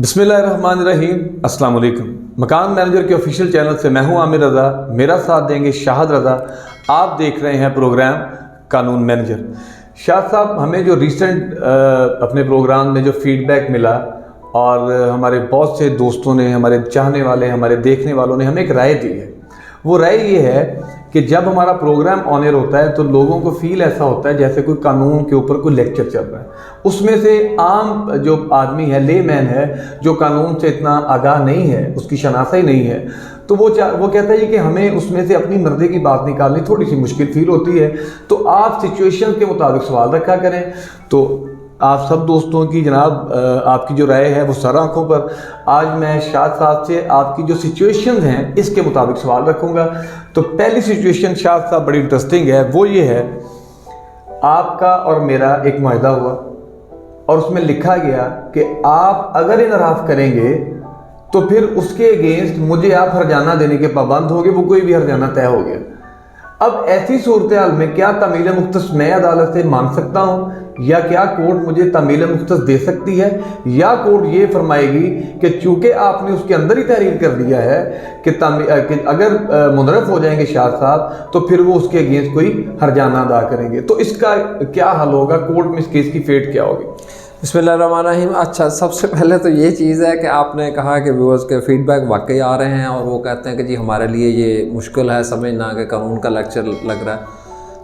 बिस्मिल्लाहिर्रहमानिर्रहीम, अस्सलाम वालेकुम। मकान मैनेजर के ऑफिशियल चैनल से मैं हूं आमिर रज़ा, मेरा साथ देंगे शाहद रज़ा। आप देख रहे हैं प्रोग्राम कानून मैनेजर। शाहद साहब, हमें जो रिसेंट अपने प्रोग्राम में जो फीडबैक मिला और हमारे बहुत से दोस्तों ने, हमारे चाहने वाले, हमारे देखने वालों ने हमें एक राय दी है। वो राय ये है कि जब हमारा प्रोग्राम ऑन एयर होता है तो लोगों को फील ऐसा होता है जैसे कोई कानून के ऊपर कोई लेक्चर चल रहा है। उसमें से आम जो आदमी है, लेमैन है, जो कानून से इतना आगाह नहीं है, उसकी शनाख्त नहीं है, तो वो कहता है कि हमें उसमें से अपनी मर्जी की बात निकालनी थोड़ी सी मुश्किल फील होती है। तो आप सिचुएशन के मुताबिक सवाल रखा करें। तो आप सब दोस्तों की जनाब आपकी जो राय है वो सर आंखों पर। आज मैं शाहद साहब से आपकी जो सिचुएशन हैं इसके मुताबिक सवाल रखूँगा। तो पहली सिचुएशन शाहद साहब बड़ी इंटरेस्टिंग है। वो ये है, आपका और मेरा एक मुआहदा हुआ और उसमें लिखा गया कि आप अगर इनराफ करेंगे तो फिर उसके अगेंस्ट मुझे आप हरजाना देने के पाबंद होंगे। वो कोई भी हरजाना तय हो गया। अब ऐसी सूरत हाल में क्या तमील मुख्तस मैं अदालत से मांग सकता हूँ, या क्या कोर्ट मुझे तमील मुख्तस दे सकती है, या कोर्ट ये फरमाएगी कि चूंकि आपने उसके अंदर ही तहरीर कर दिया है कि अगर मुनरफ हो जाएंगे शाह साहब तो फिर वो उसके अगेंस्ट कोई हरजाना अदा करेंगे। तो इसका क्या हल होगा, कोर्ट में इस केस की फेट क्या होगी? बिस्मिल्लाहिर्रहमानिर्रहीम। अच्छा, सबसे पहले तो ये चीज़ है कि आपने कहा कि व्यूअर्स के फीडबैक वाकई आ रहे हैं और वो कहते हैं कि जी हमारे लिए ये मुश्किल है समझना कि कानून का लेक्चर लग रहा है।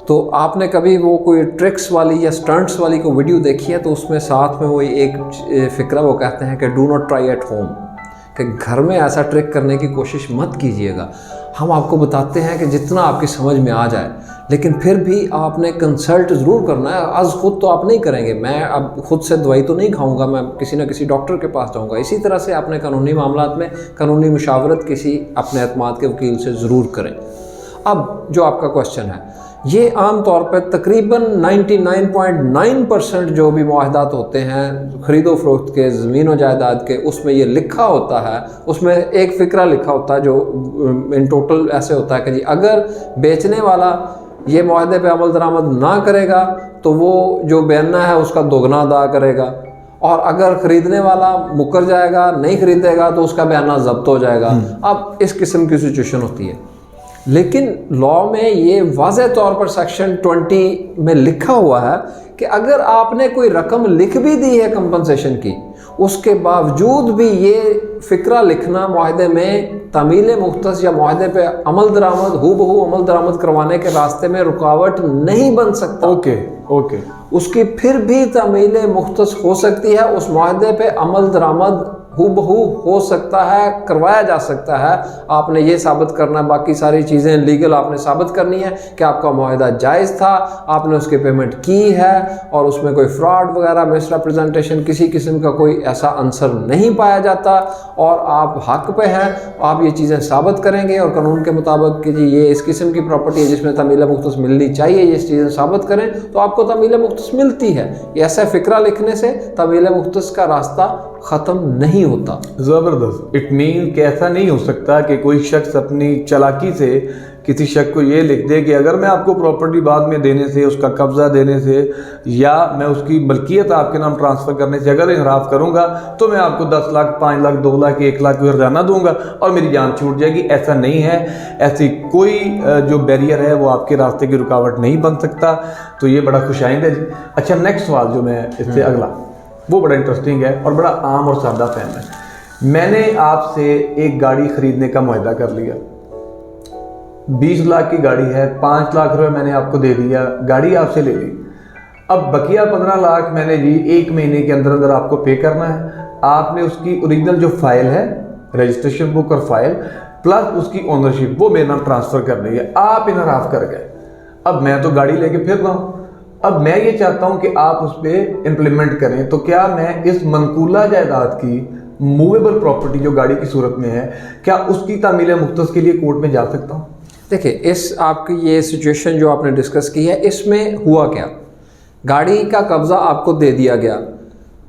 तो आपने कभी वो कोई ट्रिक्स वाली या स्टंट्स वाली को वीडियो देखी है? तो उसमें साथ में वो एक फ़िक्रा वो कहते हैं कि do not try at home, कि घर में ऐसा ट्रिक करने की कोशिश मत कीजिएगा। हम आपको बताते हैं कि जितना आपकी समझ में आ जाए, लेकिन फिर भी आपने कंसल्ट ज़रूर करना है। आज खुद तो आप नहीं करेंगे, मैं अब खुद से दवाई तो नहीं खाऊंगा, मैं किसी न किसी डॉक्टर के पास जाऊंगा। इसी तरह से आपने कानूनी मामलात में कानूनी मुशावरत किसी अपने एतमाद के वकील से ज़रूर करें। अब जो आपका क्वेश्चन है, ये आम तौर पर तकरीबन 99.9% जो भी मुआहदात होते हैं ख़रीदो फरोख्त के, ज़मीन और जायदाद के, उसमें ये लिखा होता है, उसमें एक फ़िक्रा लिखा होता है जो इन टोटल ऐसे होता है कि जी अगर बेचने वाला ये मुआहदे पे अमल दरामद ना करेगा तो वो जो बयाना है उसका दोगुना अदा करेगा, और अगर ख़रीदने वाला मुकर जाएगा, नहीं ख़रीदेगा तो उसका बयाना ज़ब्त हो जाएगा। अब इस किस्म की सिचुएशन होती है। लेकिन लॉ में ये वाज़ेह तौर पर सेक्शन 20 में लिखा हुआ है कि अगर आपने कोई रकम लिख भी दी है कंपनसेशन की, उसके बावजूद भी ये फ़िक्रा लिखना मुआहदे में तमील मुख्तस या मुआहदे पे अमल दरामद हूबहू अमल दरामद करवाने के रास्ते में रुकावट नहीं बन सकता। ओके। उसकी फिर भी तमील मुख्तस हो सकती है, उस मुआहदे पे अमल दरामद हूबहू हो सकता है, करवाया जा सकता है। आपने ये साबित करना है, बाकी सारी चीज़ें लीगल आपने साबित करनी है कि आपका मुआहदा जायज़ था, आपने उसकी पेमेंट की है और उसमें कोई फ्रॉड वगैरह, मिसरिप्रेजेंटेशन, किसी किस्म का कोई ऐसा आंसर नहीं पाया जाता और आप हक पे हैं। आप ये चीज़ें साबित करेंगे और कानून के मुताबिक कि जी ये इस किस्म की प्रॉपर्टी है जिसमें तमील मुख्तस मिलनी चाहिए, ये चीज़ें साबित करें तो आपको तमील मुख्तस मिलती है। ऐसा फ़िक्रा लिखने से तमील मुख्तस का रास्ता ख़त्म नहीं होता। ज़बरदस्त। इट मीन कि ऐसा नहीं हो सकता कि कोई शख्स अपनी चालाकी से किसी शख्स को ये लिख दे कि अगर मैं आपको प्रॉपर्टी बाद में देने से, उसका कब्ज़ा देने से, या मैं उसकी मलकियत आपके नाम ट्रांसफ़र करने से अगर इनराफ करूँगा तो मैं आपको 10 लाख, 5 लाख, 2 लाख, 1 लाख की हरजाना दूंगा और मेरी जान छूट जाएगी। ऐसा नहीं है। ऐसी कोई जो बैरियर है वो आपके रास्ते की रुकावट नहीं बन सकता। तो ये बड़ा खुशाइंद है जी। अच्छा, नेक्स्ट सवाल जो मैं इससे अगला, वो बड़ा इंटरेस्टिंग है और बड़ा आम और सादा फहम है। मैंने आपसे एक गाड़ी ख़रीदने का मुआहदा कर लिया, 20 लाख की गाड़ी है, 5 लाख रुपए मैंने आपको दे दिया, गाड़ी आपसे ले ली। अब बकिया 15 लाख मैंने जी 1 महीने के अंदर अंदर आपको पे करना है। आपने उसकी ओरिजिनल जो फाइल है, रजिस्ट्रेशन बुक और फाइल प्लस उसकी ओनरशिप, वो मेरे नाम ट्रांसफ़र करनी है। आप इनराफ कर गए। अब मैं तो गाड़ी लेके फिर रहा हूँ। अब मैं ये चाहता हूँ कि आप उस पर इम्प्लीमेंट करें। तो क्या मैं इस मनकूला जायदाद की, मूवेबल प्रॉपर्टी जो गाड़ी की सूरत में है, क्या उसकी तामील मुख्तस के लिए कोर्ट में जा सकता हूँ? देखिए, इस आपकी ये सिचुएशन जो आपने डिस्कस की है, इसमें हुआ क्या, गाड़ी का कब्ज़ा आपको दे दिया गया,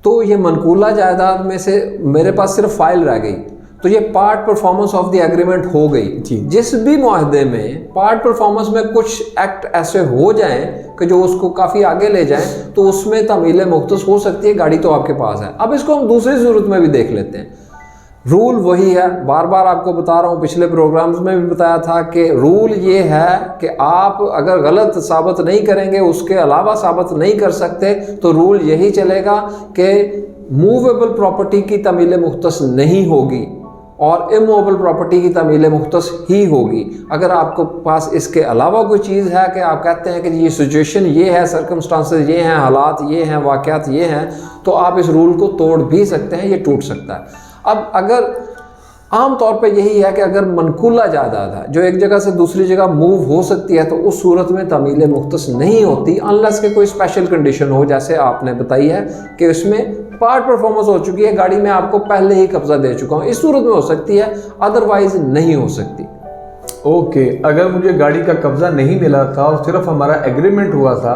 तो ये मनकूला जायदाद में से मेरे पास सिर्फ फ़ाइल रह गई, तो ये part performance of the agreement हो गई। जिस भी मुआहदे में पार्ट परफॉर्मेंस में कुछ एक्ट ऐसे हो जाएं कि जो उसको काफ़ी आगे ले जाएं, तो उसमें तमील मुख्तस हो सकती है। गाड़ी तो आपके पास है। अब इसको हम दूसरी सूरत में भी देख लेते हैं। रूल वही है, बार बार आपको बता रहा हूँ, पिछले प्रोग्राम्स में भी बताया था कि रूल ये है कि आप अगर गलत साबित नहीं करेंगे, उसके अलावा साबित नहीं कर सकते, तो रूल यही चलेगा कि मूवेबल प्रॉपर्टी की तमील मुख्तस नहीं होगी और इमूवेबल प्रॉपर्टी की तमील मुख्तस ही होगी। अगर आपको पास इसके अलावा कोई चीज़ है कि आप कहते हैं कि ये सिचुएशन ये है, सर्कमस्टांसेस ये हैं, हालात ये हैं, वाक़यात ये हैं, तो आप इस रूल को तोड़ भी सकते हैं, ये टूट सकता है। अब अगर आम तौर पे यही है कि अगर मनकूला जायदाद है जो एक जगह से दूसरी जगह मूव हो सकती है, तो उस सूरत में तमील मुख्तस नहीं होती, अनलेस के कोई स्पेशल कंडीशन हो, जैसे आपने बताई है कि उसमें पार्ट परफॉर्मेंस हो चुकी है, गाड़ी में आपको पहले ही कब्जा दे चुका हूँ, इस सूरत में हो सकती है, अदरवाइज नहीं हो सकती। ओके, अगर मुझे गाड़ी का कब्जा नहीं मिला था और सिर्फ हमारा एग्रीमेंट हुआ था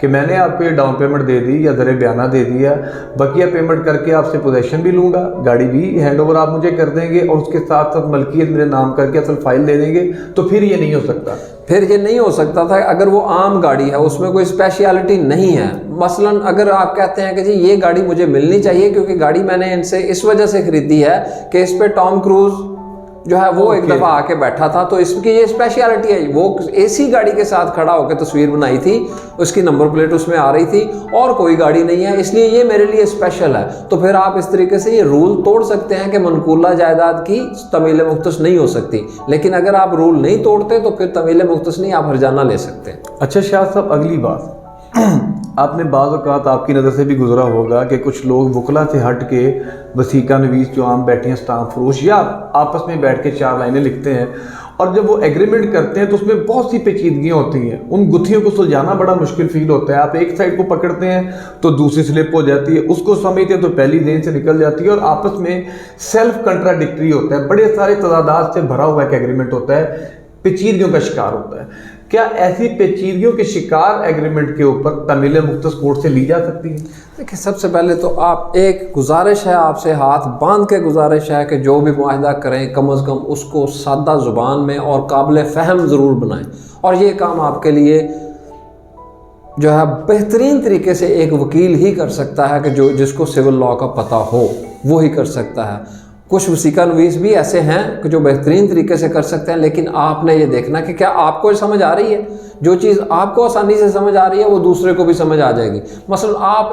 कि मैंने आपको ये डाउन पेमेंट दे दी या दरे बयाना दे दिया, बकिया पेमेंट करके आपसे पोजेशन भी लूँगा, गाड़ी भी हैंडओवर आप मुझे कर देंगे और उसके साथ साथ मलकियत मेरे नाम करके असल फाइल दे देंगे, तो फिर ये नहीं हो सकता। फिर ये नहीं हो सकता था अगर वो आम गाड़ी है, उसमें कोई स्पेशलिटी नहीं है। मसलन अगर आप कहते हैं कि जी ये गाड़ी मुझे मिलनी चाहिए क्योंकि गाड़ी मैंने इनसे इस वजह से खरीदी है कि इस पे टॉम क्रूज जो है वो एक दफ़ा आके बैठा था, तो इसकी ये स्पेशलिटी है, वो एसी गाड़ी के साथ खड़ा होकर तस्वीर बनाई थी, उसकी नंबर प्लेट उसमें आ रही थी और कोई गाड़ी नहीं है, इसलिए ये मेरे लिए स्पेशल है। तो फिर आप इस तरीके से ये रूल तोड़ सकते हैं कि मनकूला जायदाद की तमील मुख्तस नहीं हो सकती। लेकिन अगर आप रूल नहीं तोड़ते तो फिर तमील मुख्तस नहीं, आप हर्जाना ले सकते हैं। अच्छा शाह साहब, अगली बात, आपने बाज़ औक़ात आपकी नज़र से भी गुजरा होगा कि कुछ लोग वकला से हट के वसीका नवीस जो आम बैठे हैं, स्टाम्प फरोश, या आपस में बैठ के 4 लाइनें लिखते हैं, और जब वो एग्रीमेंट करते हैं तो उसमें बहुत सी पेचीदगियाँ होती हैं, उन गुत्थियों को सुलझाना बड़ा मुश्किल फील होता है। आप एक साइड को पकड़ते हैं तो दूसरी स्लिप हो जाती है, उसको समझते हैं तो पहली जेन से निकल जाती है, और आपस में सेल्फ कंट्राडिक्टरी होता है, बड़े सारे तजादात से भरा हुआ एक एग्रीमेंट होता है, पेचीदगियों का शिकार होता है। क्या ऐसी पेचीदगियों के शिकार एग्रीमेंट के ऊपर तमील मुख्तस कोर्ट से ली जा सकती है? देखिए, सबसे पहले तो आप एक गुजारिश है, आपसे हाथ बांध के गुजारिश है कि जो भी मुआहदा करें कम अज़ कम उसको सादा ज़ुबान में और काबिल फ़हम ज़रूर बनाएं। और ये काम आपके लिए जो है बेहतरीन तरीके से एक वकील ही कर सकता है कि जिसको सिविल लॉ का पता हो, वो ही कर सकता है। कुछ वसीका नवीस भी ऐसे हैं कि जो बेहतरीन तरीके से कर सकते हैं, लेकिन आपने ये देखना कि क्या आपको समझ आ रही है। जो चीज़ आपको आसानी से समझ आ रही है वो दूसरे को भी समझ आ जाएगी। मसलन आप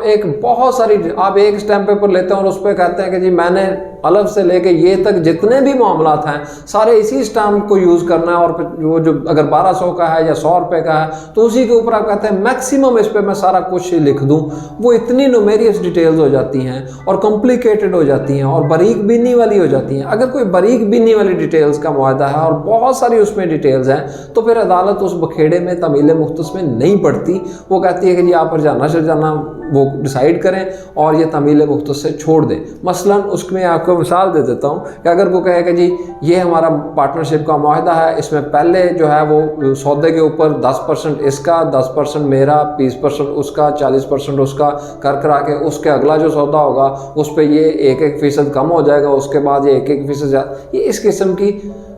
आप एक स्टैम्प पेपर लेते हैं और उस पर कहते हैं कि जी मैंने अलग से लेके ये तक जितने भी मामलात हैं सारे इसी स्टैम्प को यूज़ करना है, और वो जो अगर 1200 का है या 100 रुपये का है तो उसी के ऊपर आप कहते हैं मैक्सिमम इस पर मैं सारा कुछ लिख दूँ। वो इतनी न्यूमेरियस डिटेल्स हो जाती हैं और कॉम्प्लिकेटेड हो जाती हैं और बारीक बीनी वाली हो जाती हैं। अगर कोई बारीक बीनी वाली डिटेल्स का मुआहदा है और बहुत सारी उसमें डिटेल्स हैं, तो फिर अदालत उस बखेड़े में तमील मुख्तस में नहीं पड़ती। वो कहती है कि जी आप हर्जाना शर्जाना वो डिसाइड करें और ये तमील मुख्तस से छोड़ दें। मसलन उसमें आपको मिसाल दे देता हूँ कि अगर वो कहे कि जी ये हमारा पार्टनरशिप का मुआहदा है, इसमें पहले जो है वो सौदे के ऊपर 10% इसका, 10% मेरा, 20% उसका, 40% उसका कर करा के उसके अगला जो सौदा होगा उस पर ये 1% कम हो जाएगा, उसके बाद ये 1% ये इस किस्म की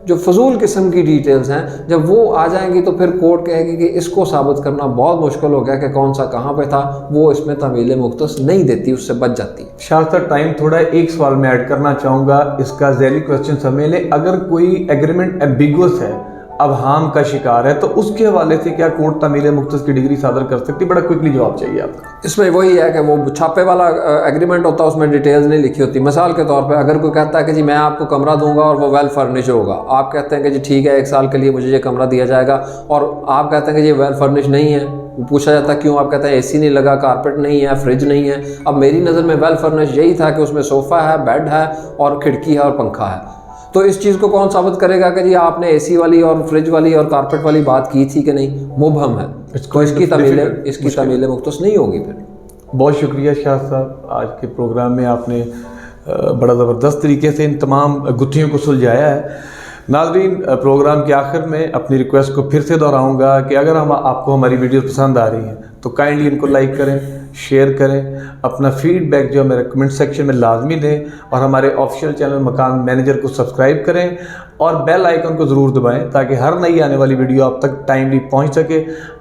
जो फजूल किस्म की डिटेल्स हैं, जब वो आ जाएंगी तो फिर कोर्ट कहेगी कि इसको साबित करना बहुत मुश्किल हो गया कि कौन सा कहाँ पे था, वो इसमें तमील मुख्तस नहीं देती, उससे बच जाती है। शाह साहब टाइम थोड़ा, एक सवाल मैं ऐड करना चाहूँगा, इसका ज़ैली क्वेश्चन समझ लें। अगर कोई एग्रीमेंट एम्बिगुअस है, अवहाम का शिकार है, तो उसके हवाले से क्या कोर्ट तमील मुख्तस की डिग्री सादर कर सकती है? बड़ा क्विकली जवाब चाहिए आपको। इसमें वही है कि वो छापे वाला एग्रीमेंट होता है, उसमें डिटेल्स नहीं लिखी होती। मिसाल के तौर पे अगर कोई कहता है कि जी मैं आपको कमरा दूंगा और वो वेल फर्निश होगा, आप कहते हैं कि जी ठीक है 1 साल के लिए मुझे ये कमरा दिया जाएगा, और आप कहते हैं कि ये वेल फर्निश नहीं है। पूछा जाता है क्यों, आप कहते हैं एसी नहीं लगा, कारपेट नहीं है, फ्रिज नहीं है। अब मेरी नज़र में वेल फर्निश यही था कि उसमें सोफ़ा है, बेड है और खिड़की है और पंखा है। तो इस चीज़ को कौन साबित करेगा कि जी आपने एसी वाली और फ्रिज वाली और कारपेट वाली बात की थी कि नहीं? मुबहम है, तो इसकी तमील मुख्तस नहीं होगी। फिर बहुत शुक्रिया शाह साहब, आज के प्रोग्राम में आपने बड़ा ज़बरदस्त तरीके से इन तमाम गुत्थियों को सुलझाया है। नाज़रीन, प्रोग्राम के आखिर में अपनी रिक्वेस्ट को फिर से दोहराऊंगा कि अगर आपको हमारी वीडियो पसंद आ रही हैं तो काइंडली इनको लाइक करें, शेयर करें, अपना फीडबैक जो है मेरे कमेंट सेक्शन में लाजमी दें और हमारे ऑफिशियल चैनल मकान मैनेजर को सब्सक्राइब करें और बेल आइकन को ज़रूर दबाएं ताकि हर नई आने वाली वीडियो आप तक टाइमली पहुंच सके।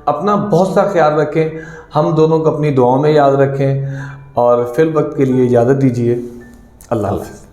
अपना बहुत सा ख्याल रखें, हम दोनों को अपनी दुआओं में याद रखें और फिल वक्त के लिए इजाज़त दीजिए। अल्लाह हाफ़िज़।